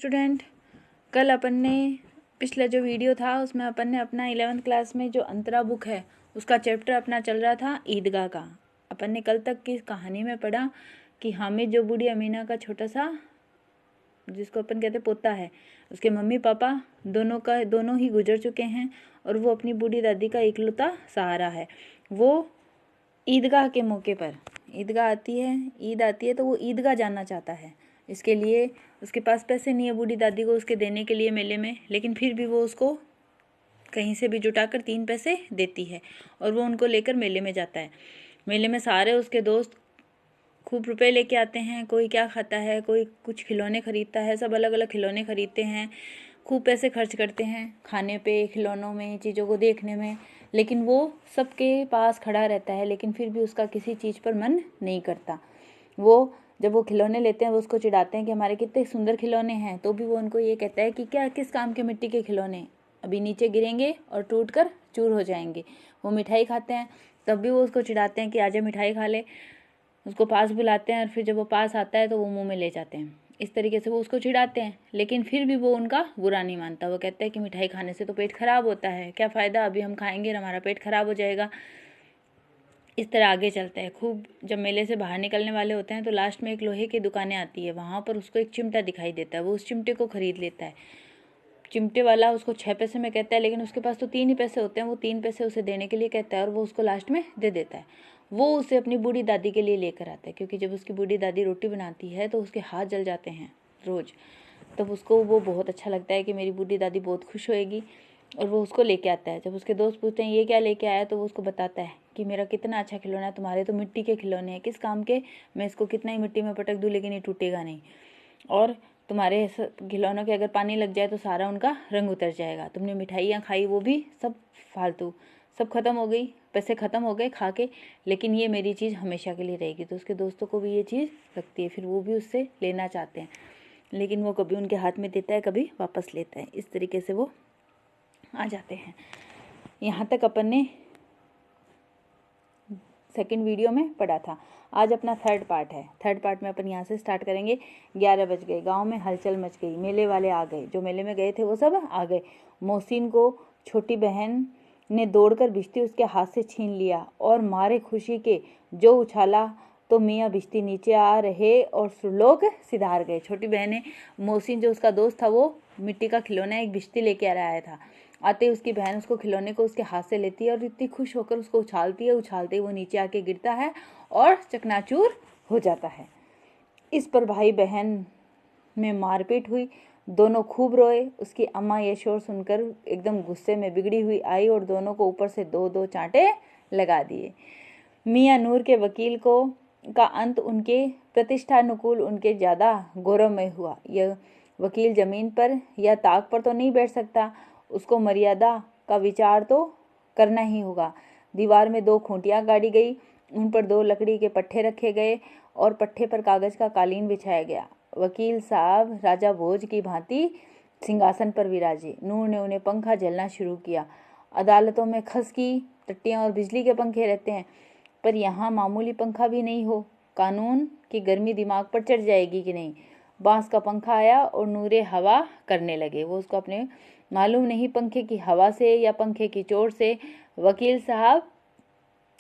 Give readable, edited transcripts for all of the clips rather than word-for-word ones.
Student, कल अपन ने पिछला जो वीडियो था उसमें अपन ने अपना 11th क्लास में जो अंतरा बुक है उसका चैप्टर अपना चल रहा था ईदगाह का। अपन ने कल तक की कहानी में पढ़ा कि हामिद जो बूढ़ी अमीना का छोटा सा, जिसको अपन कहते पोता है, उसके मम्मी पापा दोनों ही गुजर चुके हैं और वो अपनी बूढ़ी दादी का इकलौता सहारा है। वो ईदगाह के मौके पर ईद आती है तो वो ईदगाह जाना चाहता है। इसके लिए उसके पास पैसे नहीं है बूढ़ी दादी को उसके देने के लिए मेले में, लेकिन फिर भी वो उसको कहीं से भी जुटाकर 3 पैसे देती है और वो उनको लेकर मेले में जाता है। मेले में सारे उसके दोस्त खूब रुपए लेके आते हैं, कोई क्या खाता है, कोई कुछ खिलौने खरीदता है, सब अलग अलग खिलौने खरीदते हैं, खूब पैसे खर्च करते हैं खाने पे, खिलौनों में, चीज़ों को देखने में। लेकिन वो सबके पास खड़ा रहता है, लेकिन फिर भी उसका किसी चीज़ पर मन नहीं करता। वो जब वो खिलौने लेते हैं वो उसको चिढ़ाते हैं कि हमारे कितने सुंदर खिलौने हैं, तो भी वो उनको ये कहता है कि क्या किस काम के मिट्टी के खिलौने, अभी नीचे गिरेंगे और टूट कर चूर हो जाएंगे। वो मिठाई खाते हैं तब भी वो उसको चिढ़ाते हैं कि आजा मिठाई खा ले, उसको पास बुलाते हैं और फिर जब वो पास आता है तो वो मुंह में ले जाते हैं। इस तरीके से वो उसको चिढ़ाते हैं, लेकिन फिर भी वो उनका बुरा नहीं मानता। वो कहता है कि मिठाई खाने से तो पेट खराब होता है, क्या फ़ायदा, अभी हम खाएंगे और हमारा पेट खराब हो जाएगा। इस तरह आगे चलता है। खूब जब मेले से बाहर निकलने वाले होते हैं तो लास्ट में एक लोहे की दुकानें आती है, वहाँ पर उसको एक चिमटा दिखाई देता है। वो उस चिमटे को खरीद लेता है। चिमटे वाला उसको 6 पैसे में कहता है, लेकिन उसके पास तो 3 ही पैसे होते हैं। वो 3 पैसे उसे देने के लिए कहता है और वो उसको लास्ट में दे देता है। वो उसे अपनी बूढ़ी दादी के लिए लेकर आता है, क्योंकि जब उसकी बूढ़ी दादी रोटी बनाती है तो उसके हाथ जल जाते हैं रोज़। तब उसको वो बहुत अच्छा लगता है कि मेरी बूढ़ी दादी बहुत खुश होएगी, और वो उसको लेके आता है। जब उसके दोस्त पूछते हैं ये क्या लेके आया, तो वो उसको बताता है कि मेरा कितना अच्छा खिलौना है, तुम्हारे तो मिट्टी के खिलौने हैं, किस काम के, मैं इसको कितना ही मिट्टी में पटक दूँ लेकिन ये टूटेगा नहीं, और तुम्हारे खिलौनों के अगर पानी लग जाए तो सारा उनका रंग उतर जाएगा। तुमने मिठाइयाँ खाई वो भी सब फालतू, सब खत्म हो गई, पैसे ख़त्म हो गए खा के, लेकिन ये मेरी चीज़ हमेशा के लिए रहेगी। तो उसके दोस्तों को भी ये चीज़ लगती है, फिर वो भी उससे लेना चाहते हैं, लेकिन वो कभी उनके हाथ में देता है, कभी वापस लेता है। इस तरीके से वो आ जाते हैं। यहाँ तक अपन ने सेकंड वीडियो में पढ़ा था। आज अपना थर्ड पार्ट है। थर्ड पार्ट में अपन यहाँ से स्टार्ट करेंगे। 11 बज गए, गांव में हलचल मच गई, मेले वाले आ गए, जो मेले में गए थे वो सब आ गए। मोहसिन को छोटी बहन ने दौड़कर बिश्ती उसके हाथ से छीन लिया और मारे खुशी के जो उछाला तो मियाँ बिश्ती नीचे आ रहे और लोग सिधार गए। छोटी बहन ने, मोहसिन जो उसका दोस्त था, वो मिट्टी का खिलौना एक बिश्ती लेके आया था। आते ही उसकी बहन उसको खिलौने को उसके हाथ से लेती है और इतनी खुश होकर उसको उछालती है, उछालते ही वो नीचे आके गिरता है और चकनाचूर हो जाता है। इस पर भाई बहन में मारपीट हुई, दोनों खूब रोए। उसकी अम्मा ये शोर सुनकर एकदम गुस्से में बिगड़ी हुई आई और दोनों को ऊपर से 2-2 चांटे लगा दिए। मियाँ नूर के वकील को का अंत उनके प्रतिष्ठानुकूल उनके ज़्यादा गौरवमय हुआ। यह वकील जमीन पर या ताक पर तो नहीं बैठ सकता, उसको मर्यादा का विचार तो करना ही होगा। दीवार में 2 खूंटियाँ गाड़ी गई, उन पर 2 लकड़ी के पट्टे रखे गए और पट्टे पर कागज का कालीन बिछाया गया। वकील साहब राजा भोज की भांति सिंहासन पर विराजे। नूर ने उन्हें पंखा झलना शुरू किया। अदालतों में खस की टट्टियाँ और बिजली के पंखे रहते हैं, पर यहाँ मामूली पंखा भी नहीं हो, कानून की गर्मी दिमाग पर चढ़ जाएगी कि नहीं। बांस का पंखा आया और नूरे हवा करने लगे। वो उसको अपने मालूम नहीं पंखे की हवा से या पंखे की चोट से वकील साहब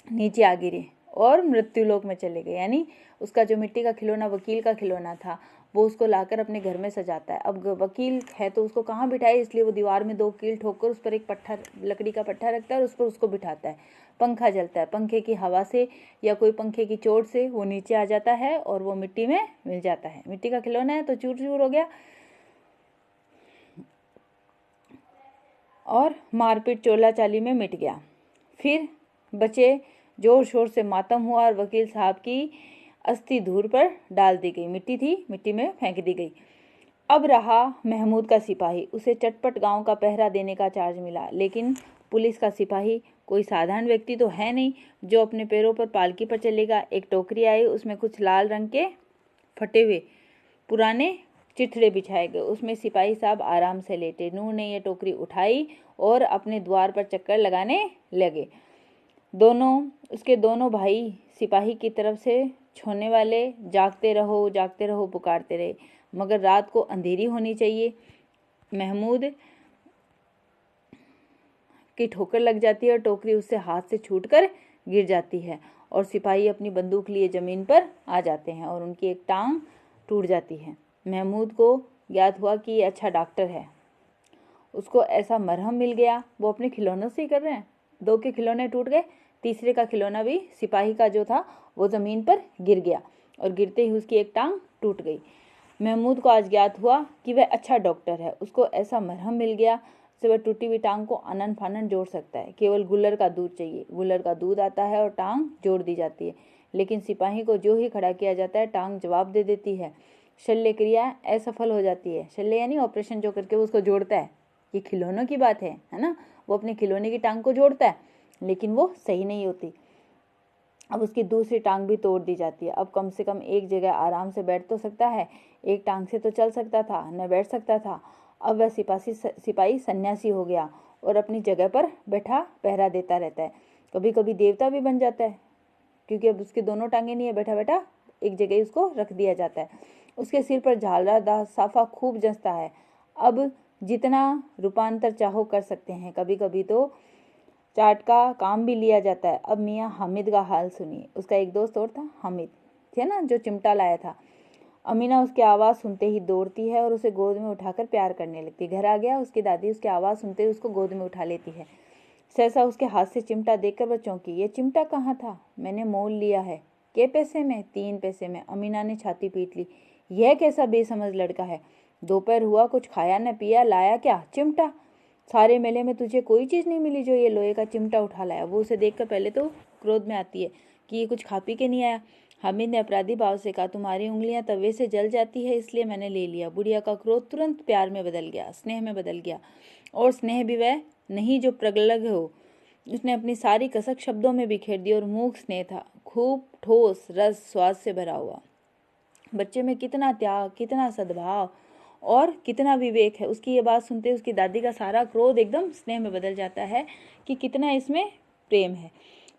नीचे आ गिरे और मृत्युलोक में चले गए। यानी उसका जो मिट्टी का खिलौना वकील का खिलौना था, वो उसको लाकर अपने घर में सजाता है। अब वकील है तो उसको कहाँ बिठाए, इसलिए वो दीवार में 2 कील ठोककर उस पर एक पट्टा, लकड़ी का पट्टा रखता है और उस पर उसको बिठाता है। पंखा जलता है, पंखे की हवा से या कोई पंखे की चोट से वो नीचे आ जाता है और वो मिट्टी में मिल जाता है। मिट्टी का खिलौना है तो चूर चूर हो गया और मारपीट चोला चाली में मिट गया। फिर बचे जोर शोर से मातम हुआ और वकील साहब की अस्थि धूर पर डाल दी गई। मिट्टी थी, मिट्टी में फेंक दी गई। अब रहा महमूद का सिपाही। उसे चटपट गांव का पहरा देने का चार्ज मिला, लेकिन पुलिस का सिपाही कोई साधारण व्यक्ति तो है नहीं जो अपने पैरों पर पालकी पर चलेगा। एक टोकरी आई, उसमें कुछ लाल रंग के फटे हुए पुराने चिथड़े बिछाए गए, उसमें सिपाही साहब आराम से लेटे। नूर ने यह टोकरी उठाई और अपने द्वार पर चक्कर लगाने लगे। उसके दोनों भाई सिपाही की तरफ से छोने वाले जागते रहो पुकारते रहे। मगर रात को अंधेरी होनी चाहिए। महमूद की ठोकर लग जाती है और टोकरी उससे हाथ से छूटकर गिर जाती है और सिपाही अपनी बंदूक लिए जमीन पर आ जाते हैं और उनकी एक टांग टूट जाती है। महमूद को ज्ञात हुआ कि ये अच्छा डॉक्टर है, उसको ऐसा मरहम मिल गया। वो अपने खिलौनों से ही कर रहे हैं। 2 के खिलौने टूट गए, तीसरे का खिलौना भी सिपाही का जो था वो ज़मीन पर गिर गया और गिरते ही उसकी एक टांग टूट गई। महमूद को आज ज्ञात हुआ कि वह अच्छा डॉक्टर है, उसको ऐसा मरहम मिल गया से वह टूटी हुई टांग को आनन फानन जोड़ सकता है। केवल गुल्लर का दूध चाहिए। गुल्लर का दूध आता है और टांग जोड़ दी जाती है, लेकिन सिपाही को जो ही खड़ा किया जाता है टांग जवाब दे देती है। शल्य क्रिया असफल हो जाती है। शल्य यानी ऑपरेशन जो करके वो उसको जोड़ता है। ये खिलौनों की बात है ना। वो अपने खिलौने की टांग को जोड़ता है लेकिन वो सही नहीं होती। अब उसकी दूसरी टांग भी तोड़ दी जाती है। अब कम से कम एक जगह आराम से बैठ तो सकता है, एक टांग से तो चल सकता था, न बैठ सकता था। अब वह सिपाही सन्यासी हो गया और अपनी जगह पर बैठा पहरा देता रहता है। कभी कभी देवता भी बन जाता है, क्योंकि अब उसकी दोनों टांगें नहीं है, बैठा बैठा एक जगह उसको रख दिया जाता है। उसके सिर पर झालरदार साफा खूब जचता है। अब जितना रूपांतर चाहो कर सकते हैं। कभी कभी तो चाट का काम भी लिया जाता है। अब मियाँ हामिद का हाल सुनिए। उसका एक दोस्त और था, हामिद थे ना, जो चिमटा लाया था। अमीना उसकी आवाज़ सुनते ही दौड़ती है और उसे गोद में उठाकर प्यार करने लगती। घर आ गया, उसकी दादी उसकी आवाज़ सुनते ही उसको गोद में उठा लेती है। सहसा उसके हाथ से चिमटा देखकर वह चौंकी। ये चिमटा कहाँ था? मैंने मोल लिया है। के पैसे में? 3 पैसे में। अमीना ने छाती पीट ली। यह कैसा बेसमझ लड़का है? दोपहर हुआ, कुछ खाया न पिया, लाया क्या? चिमटा। सारे मेले में तुझे कोई चीज़ नहीं मिली जो ये लोहे का चिमटा उठा लाया। वो उसे देखकर पहले तो क्रोध में आती है कि ये कुछ खा पी के नहीं आया। हामिद ने अपराधी भाव से कहा, तुम्हारी उंगलियां तवे से जल जाती है इसलिए मैंने ले लिया। बुढ़िया का क्रोध तुरंत प्यार में बदल गया, स्नेह में बदल गया। और स्नेह भी वह नहीं जो प्रगल्भ हो। उसने अपनी सारी कसक शब्दों में बिखेर दी और मूक स्नेह था, खूब ठोस रस स्वाद से भरा हुआ। बच्चे में कितना त्याग, कितना सद्भाव और कितना विवेक है। उसकी ये बात सुनते उसकी दादी का सारा क्रोध एकदम स्नेह में बदल जाता है कि कितना इसमें प्रेम है।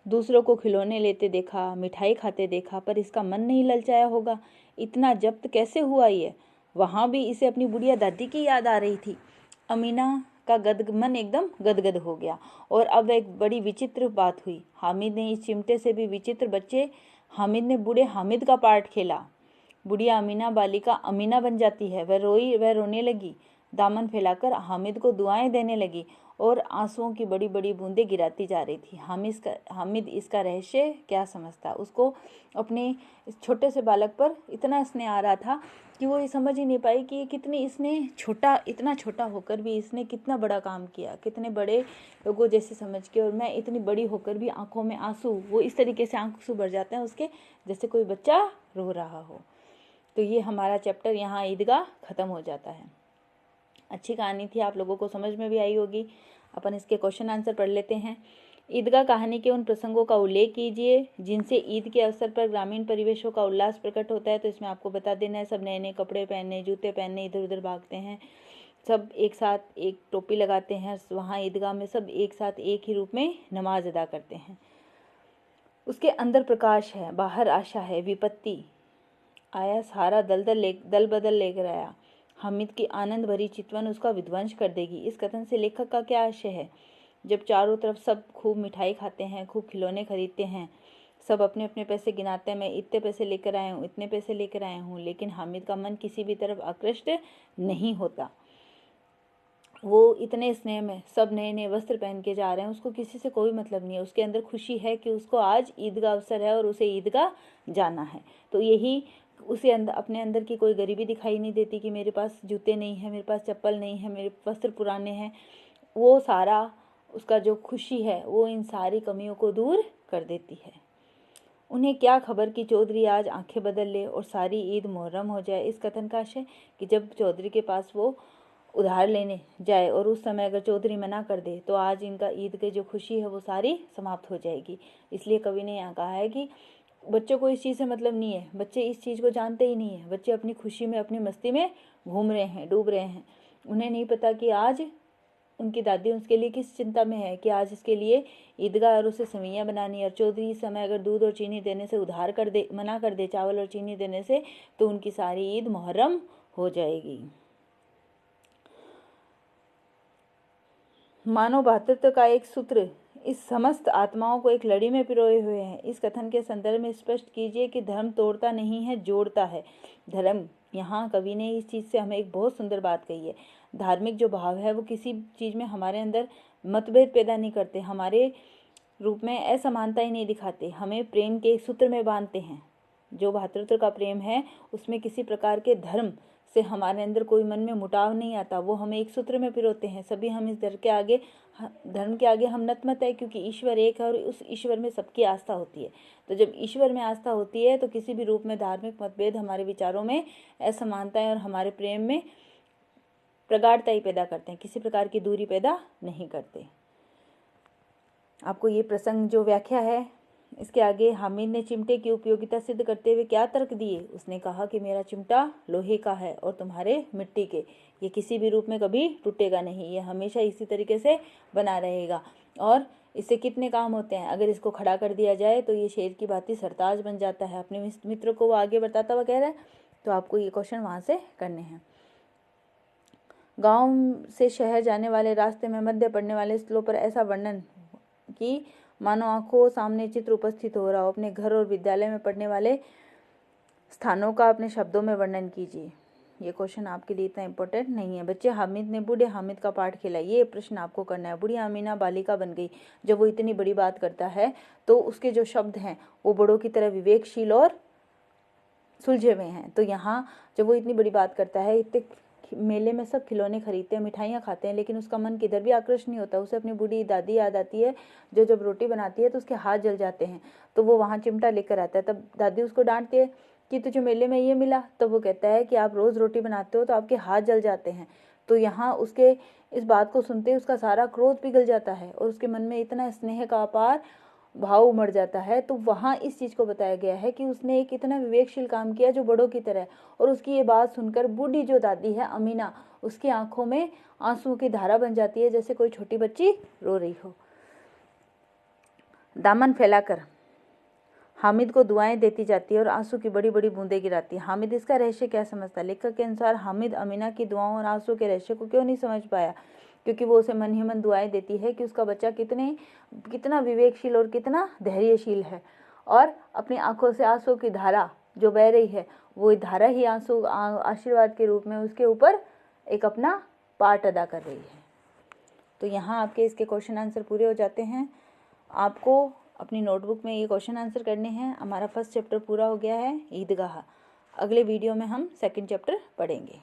दूसरों को खिलौने लेते देखा, मिठाई खाते देखा, पर इसका मन नहीं ललचाया होगा। इतना जब्त कैसे हुआ ये? वहाँ भी इसे अपनी बुढ़िया दादी की याद आ रही थी। अमीना का मन एकदम गदगद हो गया। और अब एक बड़ी विचित्र बात हुई। हामिद ने इस चिमटे से भी विचित्र बच्चे हामिद ने बूढ़े हामिद का पार्ट खेला। बुढ़िया अमीना बालिका अमीना बन जाती है। वह रोने लगी, दामन फैलाकर हामिद को दुआएं देने लगी और आंसुओं की बड़ी बड़ी बूंदें गिराती जा रही थी। हामिद इसका रहस्य क्या समझता? उसको अपने इस छोटे से बालक पर इतना स्नेह आ रहा था कि वो ये समझ ही नहीं पाई कि कितनी इसने इतना छोटा होकर भी इसने कितना बड़ा काम किया, कितने बड़े लोगों जैसे समझ के। और मैं इतनी बड़ी होकर भी आंखों में आंसू, वो इस तरीके से आंसू भर जाते हैं उसके, जैसे कोई बच्चा रो रहा हो। तो ये हमारा चैप्टर यहाँ ईदगाह ख़त्म हो जाता है। अच्छी कहानी थी, आप लोगों को समझ में भी आई होगी। अपन इसके क्वेश्चन आंसर पढ़ लेते हैं। ईदगाह कहानी के उन प्रसंगों का उल्लेख कीजिए जिनसे ईद के अवसर पर ग्रामीण परिवेशों का उल्लास प्रकट होता है। तो इसमें आपको बता देना है, सब नए नए कपड़े पहनने, जूते पहनने, इधर उधर भागते हैं, सब एक साथ एक टोपी लगाते हैं। वहाँ ईदगाह में सब एक साथ एक ही रूप में नमाज अदा करते हैं। उसके अंदर प्रकाश है, बाहर आशा है। विपत्ति आया, सारा दल बदल लेकर आया। हामिद की आनंद भरी चितवन उसका विध्वंस कर देगी। इस कथन से लेखक का क्या आशय है? जब चारों तरफ सब खूब मिठाई खाते हैं, खूब खिलौने खरीदते हैं, सब अपने अपने पैसे गिनाते हैं, मैं इतने पैसे लेकर आया हूँ, इतने पैसे लेकर आया हूँ, लेकिन हामिद का मन किसी भी तरफ आकृष्ट नहीं होता। वो इतने स्नेह में सब नए नए वस्त्र पहन के जा रहे हैं, उसको किसी से कोई मतलब नहीं है। उसके अंदर खुशी है कि उसको आज ईद का अवसर है और उसे ईदगाह जाना है। तो यही उसे अपने अंदर की कोई गरीबी दिखाई नहीं देती कि मेरे पास जूते नहीं है, मेरे पास चप्पल नहीं है, मेरे वस्त्र पुराने हैं। वो सारा उसका जो खुशी है वो इन सारी कमियों को दूर कर देती है। उन्हें क्या खबर कि चौधरी आज आंखें बदल ले और सारी ईद मुहर्रम हो जाए। इस कथन का आशय कि जब चौधरी के पास वो उधार लेने जाए और उस समय अगर चौधरी मना कर दे तो आज इनका ईद की जो खुशी है वो सारी समाप्त हो जाएगी। इसलिए कवि ने यहाँ कहा है कि बच्चों को इस चीज़ से मतलब नहीं है, बच्चे इस चीज़ को जानते ही नहीं है। बच्चे अपनी खुशी में, अपनी मस्ती में घूम रहे हैं, डूब रहे हैं। उन्हें नहीं पता कि आज उनकी दादी उसके लिए किस चिंता में है कि आज इसके लिए ईदगाह और उसे सवैयाँ बनानी है। और चौधरी इस समय अगर दूध और चीनी देने से उधार कर दे, मना कर दे चावल और चीनी देने से, तो उनकी सारी ईद मुहर्रम हो जाएगी। मानव भ्रातृत्व का एक सूत्र इस समस्त आत्माओं को एक लड़ी में पिरोए हुए है। इस कथन के संदर्भ में स्पष्ट कीजिए कि धर्म तोड़ता नहीं है, जोड़ता है। धर्म, यहाँ कवि ने इस चीज से हमें एक बहुत सुंदर बात कही है। धार्मिक जो भाव है वो किसी चीज में हमारे अंदर मतभेद पैदा नहीं करते, हमारे रूप में असमानता ही नहीं दिखाते, हमें प्रेम के एक सूत्र में बांधते हैं। जो भ्रातृत्व का प्रेम है उसमें किसी प्रकार के धर्म से हमारे अंदर कोई मन में मुटाव नहीं आता, वो हमें एक सूत्र में पिरोते हैं। सभी हम इस धर्म के आगे हम नतमत है, क्योंकि ईश्वर एक है और उस ईश्वर में सबकी आस्था होती है। तो जब ईश्वर में आस्था होती है तो किसी भी रूप में धार्मिक मतभेद हमारे विचारों में असमानताएं और हमारे प्रेम में प्रगाढ़ता ही पैदा करते हैं, किसी प्रकार की दूरी पैदा नहीं करते। आपको ये प्रसंग जो व्याख्या है इसके आगे हामिद ने चिमटे की उपयोगिता सिद्ध करते हुए क्या तर्क दिए। उसने कहा कि मेरा चिमटा लोहे का है और तुम्हारे मिट्टी के, ये किसी भी रूप में कभी टूटेगा नहीं, ये हमेशा इसी तरीके से बना रहेगा। और इससे कितने काम होते हैं, अगर इसको खड़ा कर दिया जाए तो ये शेर की भांति सरताज बन जाता है। अपने मित्र को वो आगे बताता हुआ कह रहा है, तो आपको ये क्वेश्चन वहां से करने हैं। गांव से शहर जाने वाले रास्ते में मध्य पड़ने वाले स्थलों पर ऐसा वर्णन कि मानो आंखों सामने चित्र उपस्थित हो रहा हो। अपने घर और विद्यालय में पढ़ने वाले स्थानों का अपने शब्दों में वर्णन कीजिए। ये क्वेश्चन आपके लिए इतना इम्पोर्टेंट नहीं है। बच्चे, हामिद ने बूढ़े हामिद का पाठ खेला, ये प्रश्न आपको करना है। बूढ़ी आमीना बालिका बन गई। जब वो इतनी बड़ी बात करता है तो उसके जो शब्द हैं वो बड़ों की तरह विवेकशील और सुलझे हुए हैं। तो यहाँ जब वो इतनी बड़ी बात करता है, इतने मेले में सब खिलौने खरीदते हैं, मिठाइयाँ खाते हैं, लेकिन उसका मन किधर भी आकृष्ट नहीं होता। उसे अपनी बूढ़ी दादी याद आती है जो जब रोटी बनाती है तो उसके हाथ जल जाते हैं। तो वो वहाँ चिमटा लेकर आता है, तब दादी उसको डांटती है कि तुझे मेले में ये मिला। तब वो कहता है कि आप रोज रोटी बनाते हो तो आपके हाथ जल जाते हैं। तो यहाँ उसके इस बात को सुनते ही उसका सारा क्रोध पिघल जाता है और उसके मन में इतना स्नेह का अपार भाव उमड़ जाता है। तो वहाँ इस चीज को बताया गया है कि उसने एक इतना विवेकशील काम किया जो बड़ों की तरह। और उसकी ये बात सुनकर बूढ़ी जो दादी है अमीना, उसकी आंखों में आंसुओं की धारा बन जाती है, जैसे कोई छोटी बच्ची रो रही हो। दामन फैलाकर हामिद को दुआएं देती जाती है और आंसू की बड़ी बड़ी बूंदें गिराती है। हामिद इसका रहस्य क्या समझता? लेखक के अनुसार हामिद अमीना की दुआओं और आंसू के रहस्य को क्यों नहीं समझ पाया? क्योंकि वो उसे मन ही मन दुआएं देती है कि उसका बच्चा कितना विवेकशील और कितना धैर्यशील है, और अपनी आंखों से आंसू की धारा जो बह रही है वो धारा ही आंसू आशीर्वाद के रूप में उसके ऊपर एक अपना पार्ट अदा कर रही है। तो यहाँ आपके इसके क्वेश्चन आंसर पूरे हो जाते हैं। आपको अपनी नोटबुक में ये क्वेश्चन आंसर करने हैं। हमारा फर्स्ट चैप्टर पूरा हो गया है, ईदगाह। अगले वीडियो में हम सेकंड चैप्टर पढ़ेंगे।